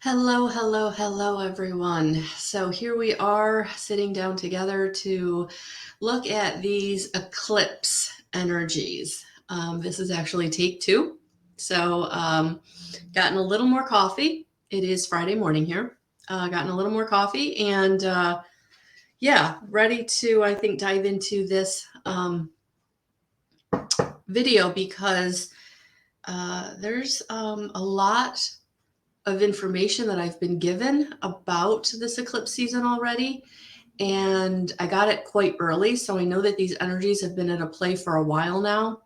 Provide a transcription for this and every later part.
Hello, hello, hello, everyone. So here we are sitting down together to look at these eclipse energies. This is actually take two. So, gotten a little more coffee. It is Friday morning here. Gotten a little more coffee and yeah, ready to, I think, dive into this video because there's a lot of information that I've been given about this eclipse season already. And I got it quite early. So I know that these energies have been at a play for a while now.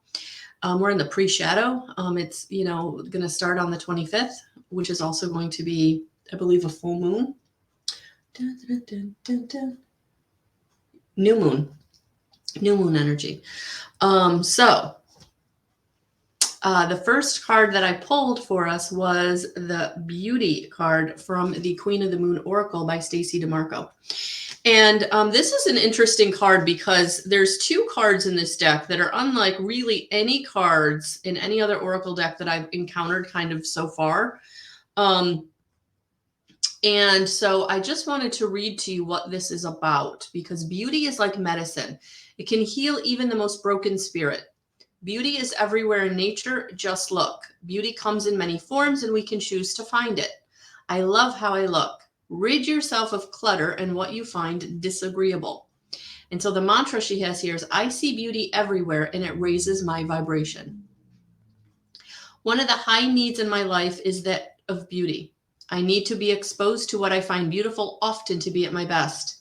We're in the pre-shadow. It's, going to start on the 25th, which is also going to be, I believe, a full moon. Dun, dun, dun, dun, dun. New moon energy. The first card that I pulled for us was the Beauty card from the Queen of the Moon Oracle by Stacey DeMarco. And this is an interesting card because there's two cards in this deck that are unlike really any cards in any other Oracle deck that I've encountered kind of so far. And so I just wanted to read to you what this is about because beauty is like medicine. It can heal even the most broken spirit. Beauty is everywhere in nature. Just look. Beauty comes in many forms and we can choose to find it. I love how I look. Rid yourself of clutter and what you find disagreeable. And so the mantra she has here is, I see beauty everywhere and it raises my vibration. One of the high needs in my life is that of beauty. I need to be exposed to what I find beautiful often to be at my best.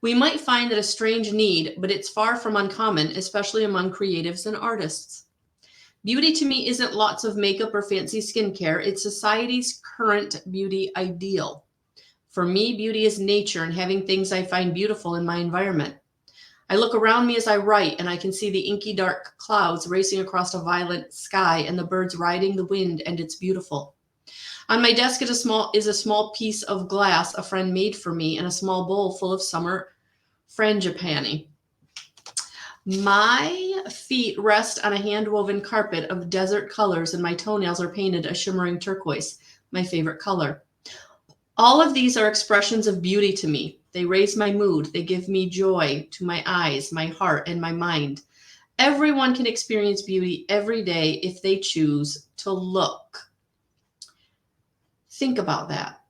We might find it a strange need, but it's far from uncommon, especially among creatives and artists. Beauty to me isn't lots of makeup or fancy skincare. It's society's current beauty ideal. For me, beauty is nature and having things I find beautiful in my environment. I look around me as I write and I can see the inky dark clouds racing across a violet sky and the birds riding the wind, and it's beautiful. On my desk is a small piece of glass a friend made for me and a small bowl full of summer frangipani. My feet rest on a hand-woven carpet of desert colors and my toenails are painted a shimmering turquoise, my favorite color. All of these are expressions of beauty to me. They raise my mood. They give me joy to my eyes, my heart, and my mind. Everyone can experience beauty every day if they choose to look. Think about that.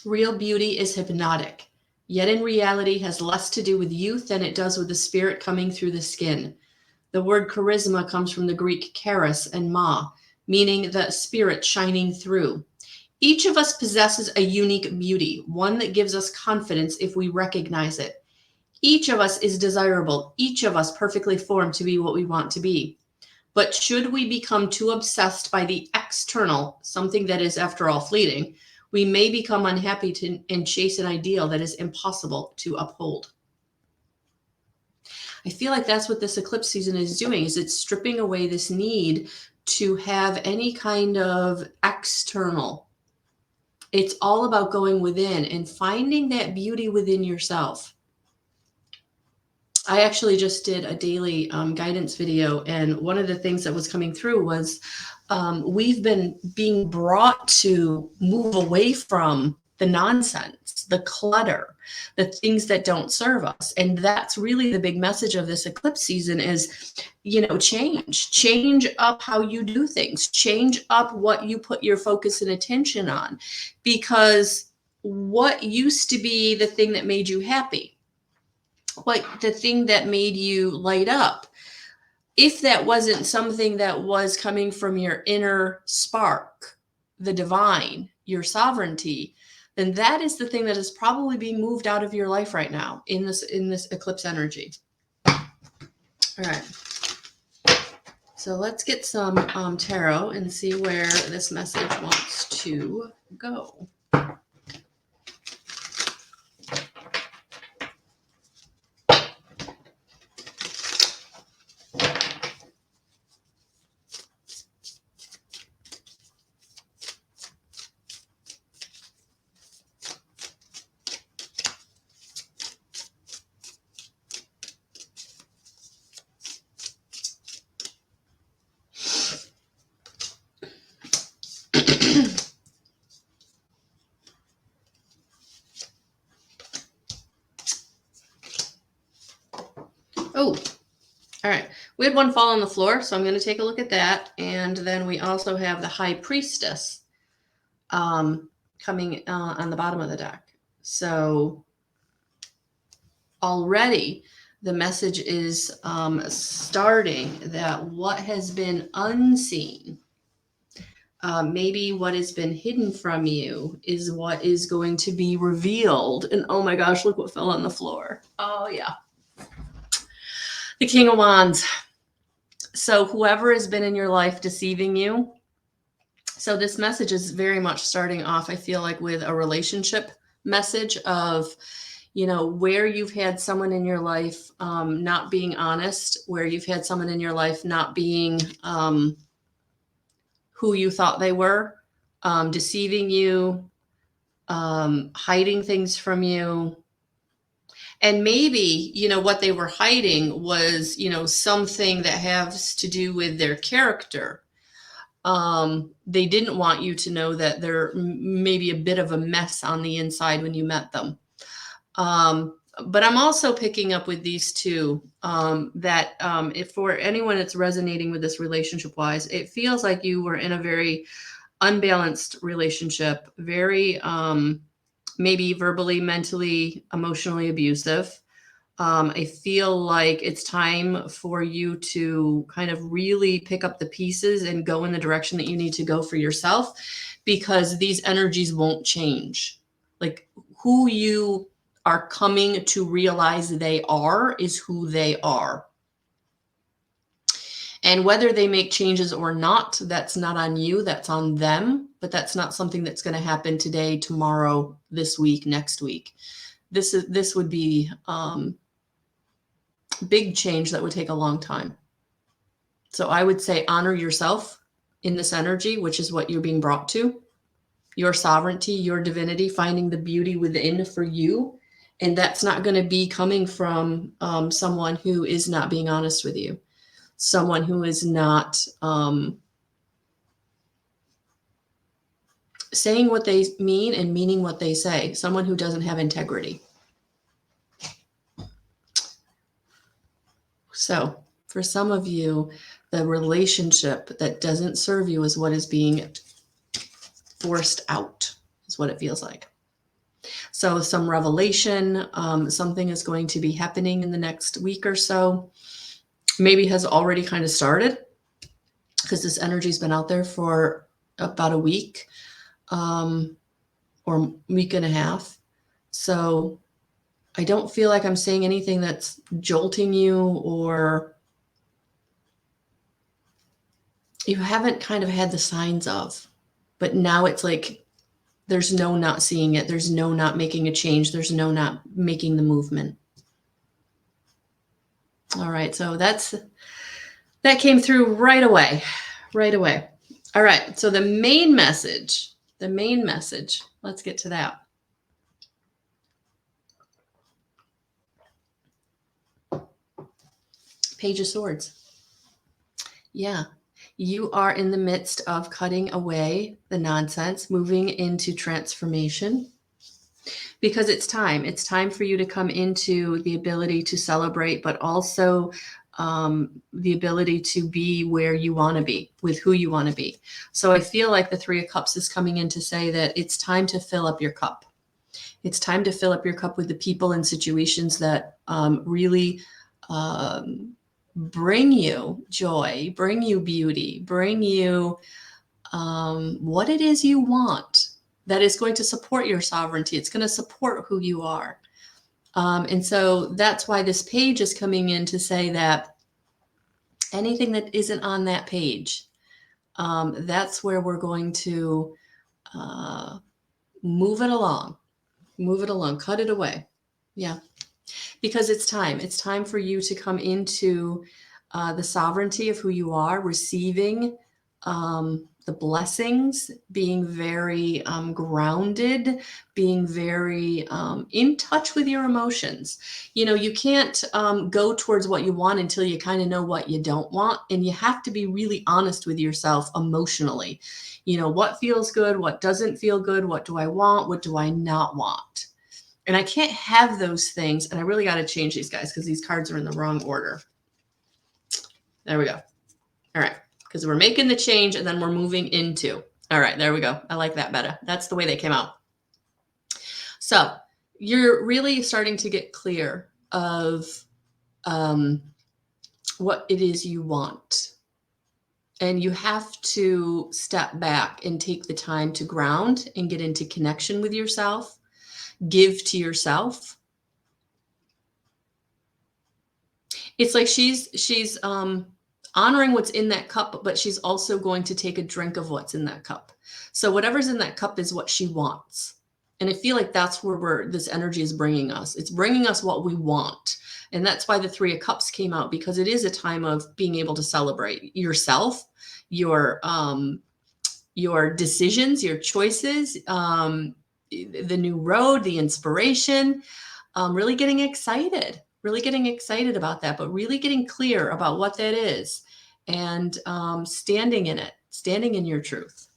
Real beauty is hypnotic, yet in reality has less to do with youth than it does with the spirit coming through the skin. The word charisma comes from the Greek charis and ma, meaning the spirit shining through. Each of us possesses a unique beauty, one that gives us confidence if we recognize it. Each of us is desirable, each of us perfectly formed to be what we want to be. But should we become too obsessed by the external, something that is, after all, fleeting, we may become unhappy and chase an ideal that is impossible to uphold. I feel like that's what this eclipse season is doing, is it's stripping away this need to have any kind of external. It's all about going within and finding that beauty within yourself. I actually just did a daily guidance video, and one of the things that was coming through was we've been being brought to move away from the nonsense, the clutter, the things that don't serve us. And that's really the big message of this eclipse season is, change up how you do things, change up what you put your focus and attention on, because what used to be the thing that made you happy, what the thing that made you light up, if that wasn't something that was coming from your inner spark, the divine, your sovereignty, then that is the thing that is probably being moved out of your life right now in this eclipse energy. All right. So let's get some tarot and see where this message wants to go. Oh, all right. We had one fall on the floor, so I'm going to take a look at that. And then we also have the High Priestess coming on the bottom of the deck. So already the message is starting that what has been unseen, maybe what has been hidden from you, is what is going to be revealed. And oh my gosh, look what fell on the floor. Oh yeah. The King of Wands. So whoever has been in your life deceiving you. So this message is very much starting off, I feel like, with a relationship message of, where you've had someone in your life not being honest, where you've had someone in your life not being who you thought they were, deceiving you, hiding things from you. And maybe, what they were hiding was, something that has to do with their character. They didn't want you to know that they're maybe a bit of a mess on the inside when you met them. But I'm also picking up with these two, that if for anyone that's resonating with this relationship wise, it feels like you were in a very unbalanced relationship, very maybe verbally, mentally, emotionally abusive. I feel like it's time for you to kind of really pick up the pieces and go in the direction that you need to go for yourself, because these energies won't change. Like, who you are coming to realize they are is who they are. And whether they make changes or not, that's not on you, that's on them. But that's not something that's going to happen today, tomorrow, this week, next week. This would be big change that would take a long time. So I would say honor yourself in this energy, which is what you're being brought to. Your sovereignty, your divinity, finding the beauty within for you. And that's not going to be coming from someone who is not being honest with you. Someone who is not saying what they mean and meaning what they say. Someone who doesn't have integrity. So for some of you, the relationship that doesn't serve you is what is being forced out, is what it feels like. So some revelation, something is going to be happening in the next week or so. Maybe has already kind of started, because this energy's been out there for about a week or week and a half. So I don't feel like I'm saying anything that's jolting you, or you haven't kind of had the signs of, but now it's like there's no not seeing it. There's no not making a change. There's no not making the movement. All right. So that came through right away. All right. So the main message, let's get to that. Page of Swords. Yeah. You are in the midst of cutting away the nonsense, moving into transformation, because it's time. It's time for you to come into the ability to celebrate, but also the ability to be where you want to be, with who you want to be. So I feel like the Three of Cups is coming in to say that it's time to fill up your cup. It's time to fill up your cup with the people and situations that really bring you joy, bring you beauty, bring you what it is you want, that is going to support your sovereignty. It's going to support who you are. And so that's why this page is coming in to say that anything that isn't on that page, that's where we're going to move it along, cut it away. Yeah. Because it's time. It's time for you to come into the sovereignty of who you are, receiving the blessings, being very grounded, being very in touch with your emotions. You can't go towards what you want until you kind of know what you don't want. And you have to be really honest with yourself emotionally. What feels good, what doesn't feel good, what do I want, what do I not want? And I can't have those things. And I really got to change these guys because these cards are in the wrong order. There we go. All right. Because we're making the change and then we're moving into. All right. There we go. I like that better. That's the way they came out. So you're really starting to get clear of what it is you want. And you have to step back and take the time to ground and get into connection with yourself, give to yourself. It's like she's honoring what's in that cup, but she's also going to take a drink of what's in that cup. So whatever's in that cup is what she wants. And I feel like that's where this energy is bringing us. It's bringing us what we want. And that's why the Three of Cups came out, because it is a time of being able to celebrate yourself, your decisions, your choices, the new road, the inspiration, really getting excited about that, but really getting clear about what that is and standing in it, standing in your truth.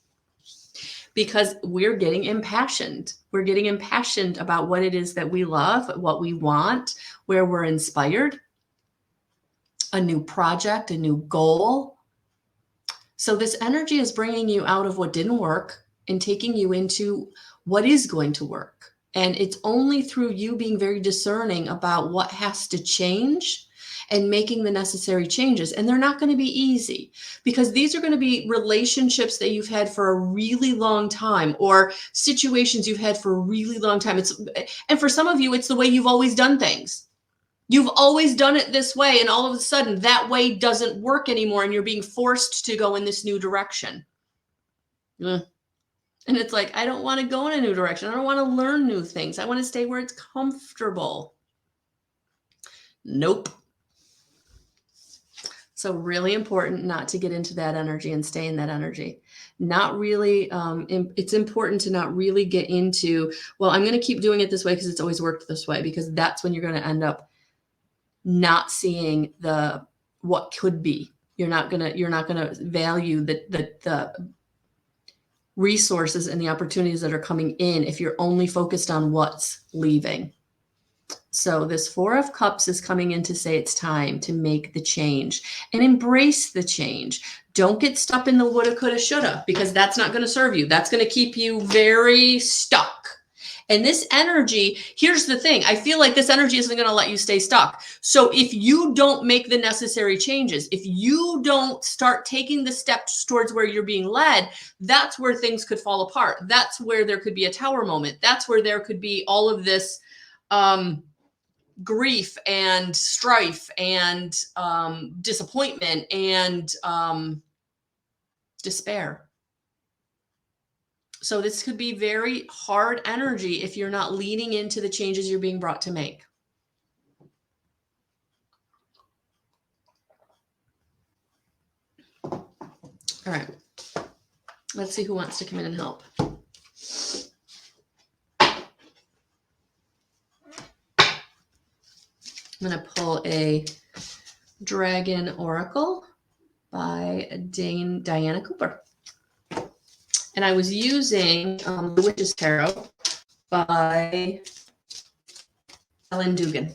Because we're getting impassioned. We're getting impassioned about what it is that we love, what we want, where we're inspired, a new project, a new goal. So this energy is bringing you out of what didn't work and taking you into what is going to work. And it's only through you being very discerning about what has to change and making the necessary changes. And they're not going to be easy, because these are going to be relationships that you've had for a really long time, or situations you've had for a really long time. And for some of you, it's the way you've always done things. You've always done it this way, and all of a sudden that way doesn't work anymore, and you're being forced to go in this new direction. And it's like, I don't want to go in a new direction. I don't want to learn new things. I want to stay where it's comfortable. Nope. So really important not to get into that energy and stay in that energy. Not really, it's important to not really get into, well, I'm going to keep doing it this way because it's always worked this way, because that's when you're going to end up not seeing what could be. You're not going to value the resources and the opportunities that are coming in if you're only focused on what's leaving. So this Four of Cups is coming in to say it's time to make the change and embrace the change. Don't get stuck in the woulda, coulda, shoulda, because that's not going to serve you. That's going to keep you very stuck. And this energy, here's the thing. I feel like this energy isn't going to let you stay stuck. So if you don't make the necessary changes, if you don't start taking the steps towards where you're being led, that's where things could fall apart. That's where there could be a tower moment. That's where there could be all of this grief and strife and disappointment and despair. So this could be very hard energy if you're not leaning into the changes you're being brought to make. All right. Let's see who wants to come in and help. I'm going to pull a Dragon Oracle by Diana Cooper. And I was using the Witch's Tarot by Ellen Dugan.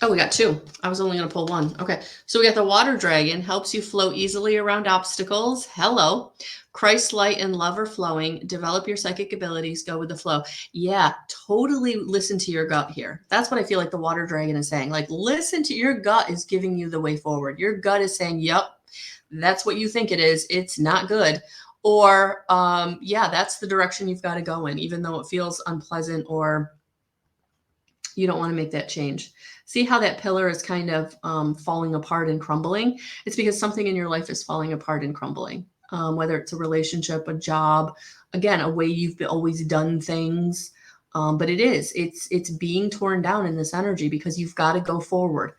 Oh, we got two. I was only going to pull one. Okay. So we got the Water Dragon, helps you flow easily around obstacles. Hello. Christ, light, and love are flowing. Develop your psychic abilities. Go with the flow. Yeah, totally listen to your gut here. That's what I feel like the Water Dragon is saying. Like, listen to your gut is giving you the way forward. Your gut is saying, yep, that's what you think it is. It's not good. Or, yeah, that's the direction you've got to go in, even though it feels unpleasant or you don't want to make that change. See how that pillar is kind of falling apart and crumbling? It's because something in your life is falling apart and crumbling, whether it's a relationship, a job, again, a way you've always done things. But it's being torn down in this energy because you've got to go forward.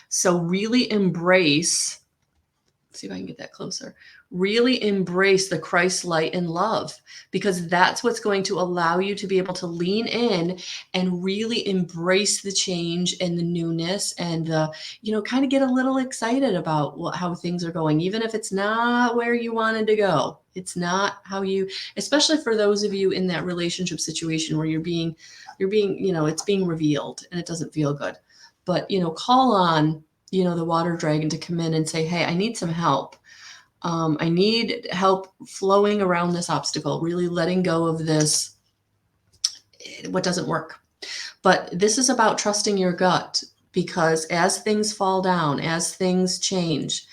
So really embrace see if I can get that closer. Really embrace the Christ light and love, because that's what's going to allow you to be able to lean in and really embrace the change and the newness and the, kind of get a little excited about how things are going, even if it's not where you wanted to go. It's not how you, especially for those of you in that relationship situation where you're being, it's being revealed and it doesn't feel good. But, call on, the water dragon to come in and say, hey, I need some help. I need help flowing around this obstacle, really letting go of this, what doesn't work. But this is about trusting your gut, because as things fall down, as things change,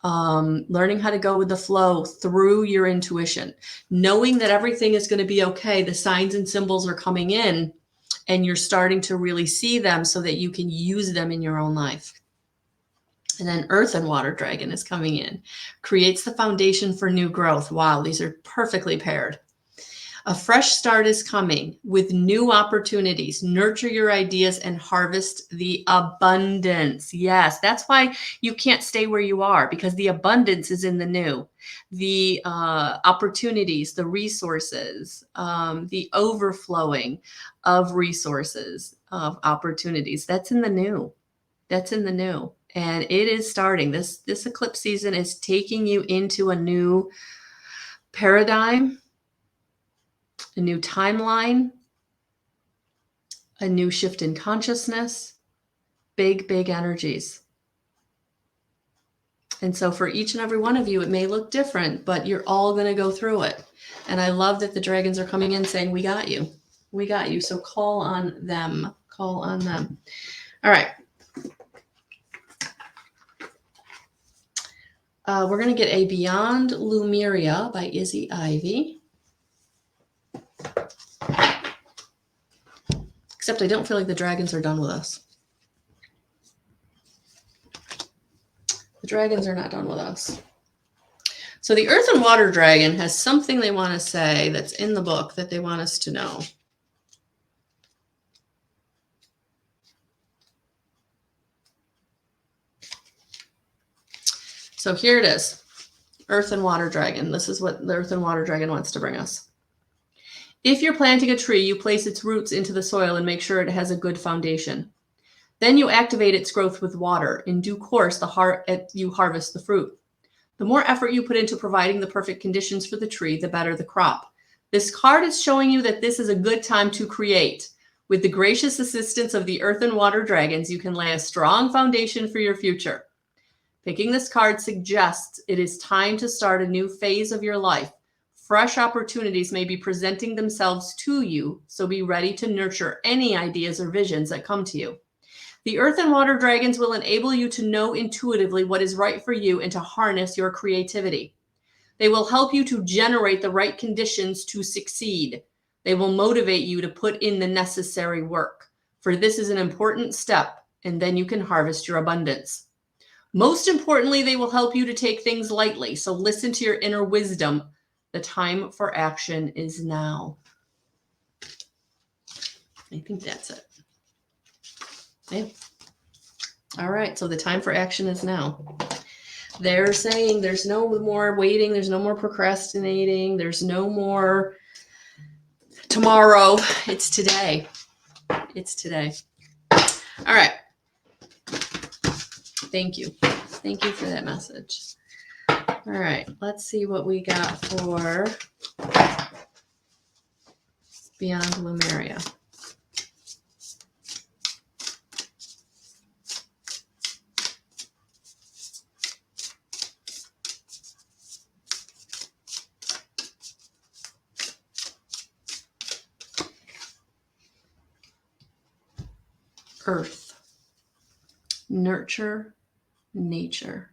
learning how to go with the flow through your intuition, knowing that everything is going to be okay. The signs and symbols are coming in and you're starting to really see them so that you can use them in your own life. And then Earth and Water Dragon is coming in, creates the foundation for new growth. Wow, these are perfectly paired. A fresh start is coming with new opportunities. Nurture your ideas and harvest the abundance. Yes, that's why you can't stay where you are, because the abundance is in the new. The opportunities, the resources, the overflowing of resources, of opportunities, that's in the new. That's in the new. And it is starting. This eclipse season is taking you into a new paradigm, a new timeline, a new shift in consciousness, big, big energies. And so for each and every one of you, it may look different, but you're all going to go through it. And I love that the dragons are coming in saying, we got you. We got you. So call on them. Call on them. All right. We're going to get a Beyond Lumeria by Izzy Ivy. Except I don't feel like the dragons are done with us. The dragons are not done with us. So the Earth and Water Dragon has something they want to say that's in the book that they want us to know. So here it is. Earth and Water Dragon. This is what the Earth and Water Dragon wants to bring us. If you're planting a tree, you place its roots into the soil and make sure it has a good foundation. Then you activate its growth with water. In due course, you harvest the fruit. The more effort you put into providing the perfect conditions for the tree, the better the crop. This card is showing you that this is a good time to create. With the gracious assistance of the Earth and Water Dragons, you can lay a strong foundation for your future. Picking this card suggests it is time to start a new phase of your life. Fresh opportunities may be presenting themselves to you, so be ready to nurture any ideas or visions that come to you. The Earth and Water Dragons will enable you to know intuitively what is right for you and to harness your creativity. They will help you to generate the right conditions to succeed. They will motivate you to put in the necessary work, for this is an important step, and then you can harvest your abundance. Most importantly, they will help you to take things lightly, so listen to your inner wisdom. The time for action is now. I think that's it. Yeah. All right, so the time for action is now. They're saying there's no more waiting, there's no more procrastinating, there's no more tomorrow. It's today. It's today. All right. Thank you. Thank you for that message. All right, let's see what we got for Beyond Lumeria. Earth, nurture, nature.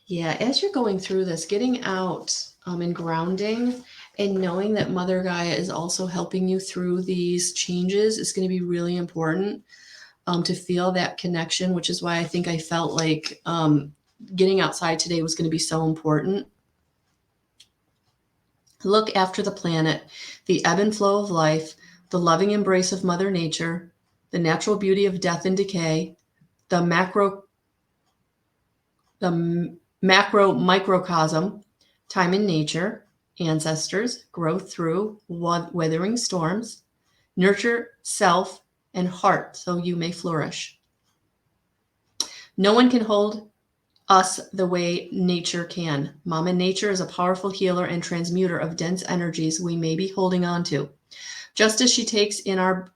Yeah, as you're going through this, getting out and grounding and knowing that Mother Gaia is also helping you through these changes is going to be really important to feel that connection, which is why I think I felt like getting outside today was going to be so important. Look after the planet, the ebb and flow of life, the loving embrace of Mother Nature, the natural beauty of death and decay, the the macro microcosm, time in nature, ancestors, growth through weathering storms, nurture, self, and heart, so you may flourish. No one can hold us the way nature can. Mama Nature is a powerful healer and transmuter of dense energies we may be holding on to. Just as she takes in our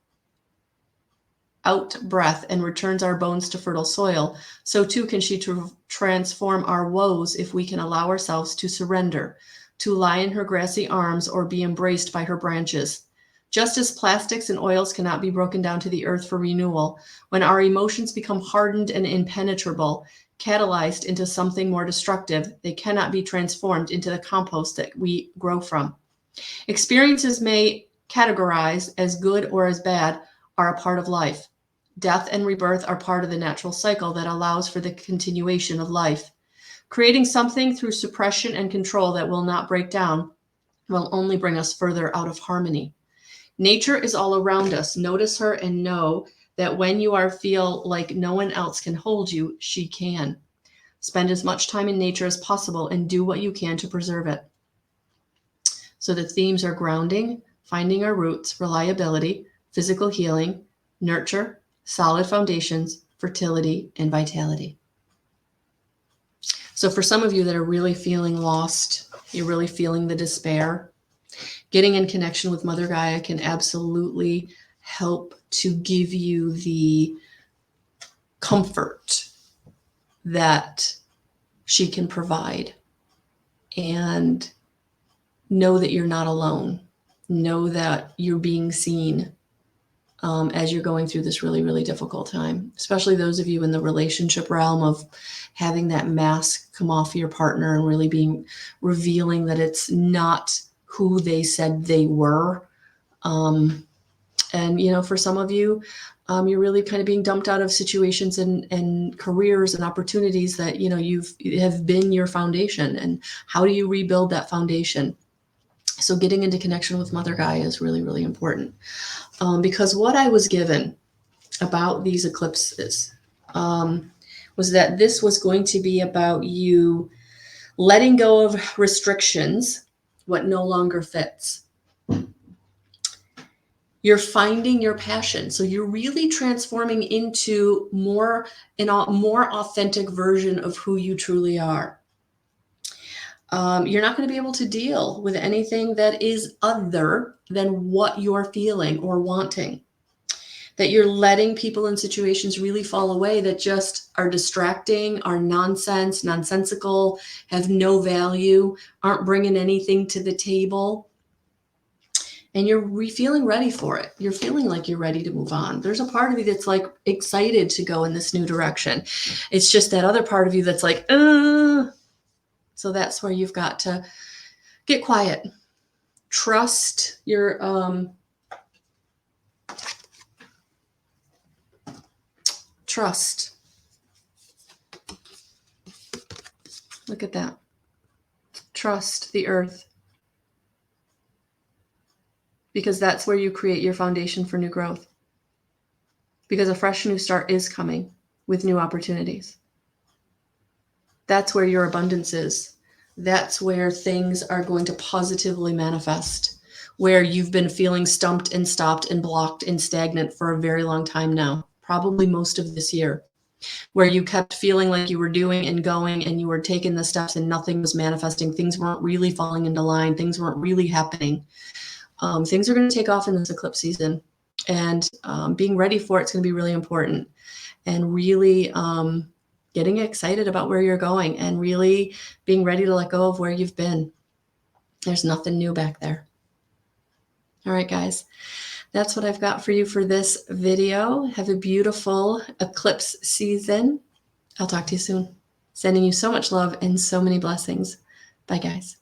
out breath and returns our bones to fertile soil, so too can she transform our woes if we can allow ourselves to surrender, to lie in her grassy arms or be embraced by her branches. Just as plastics and oils cannot be broken down to the earth for renewal, when our emotions become hardened and impenetrable, catalyzed into something more destructive, they cannot be transformed into the compost that we grow from. Experiences may categorize as good or as bad are a part of life. Death and rebirth are part of the natural cycle that allows for the continuation of life. Creating something through suppression and control that will not break down will only bring us further out of harmony. Nature is all around us. Notice her and know that when you feel like no one else can hold you, she can. Spend as much time in nature as possible and do what you can to preserve it. So the themes are grounding, finding our roots, reliability, physical healing, nurture, solid foundations, fertility, and vitality. So for some of you that are really feeling lost, you're really feeling the despair, getting in connection with Mother Gaia can absolutely help to give you the comfort that she can provide. And know that you're not alone. Know that you're being seen as you're going through this really, really difficult time, especially those of you in the relationship realm of having that mask come off your partner and really revealing that it's not who they said they were. And, for some of you, you're really kind of being dumped out of situations and careers and opportunities that, have been your foundation. And how do you rebuild that foundation? So getting into connection with Mother Gaia is really, really important. Because what I was given about these eclipses was that this was going to be about you letting go of restrictions, what no longer fits. You're finding your passion. So you're really transforming into a more authentic version of who you truly are. You're not going to be able to deal with anything that is other than what you're feeling or wanting. That you're letting people and situations really fall away that just are distracting, are nonsensical, have no value, aren't bringing anything to the table. And you're feeling ready for it. You're feeling like you're ready to move on. There's a part of you that's like excited to go in this new direction. It's just that other part of you that's like, So that's where you've got to get quiet. Trust your trust. Look at that. Trust the earth. Because that's where you create your foundation for new growth. Because a fresh new start is coming with new opportunities. That's where your abundance is. That's where things are going to positively manifest. Where you've been feeling stumped and stopped and blocked and stagnant for a very long time now. Probably most of this year. Where you kept feeling like you were doing and going and you were taking the steps and nothing was manifesting. Things weren't really falling into line. Things weren't really happening. Things are going to take off in this eclipse season. And being ready for it's going to be really important. And really getting excited about where you're going and really being ready to let go of where you've been. There's nothing new back there. All right, guys, that's what I've got for you for this video. Have a beautiful eclipse season. I'll talk to you soon. Sending you so much love and so many blessings. Bye, guys.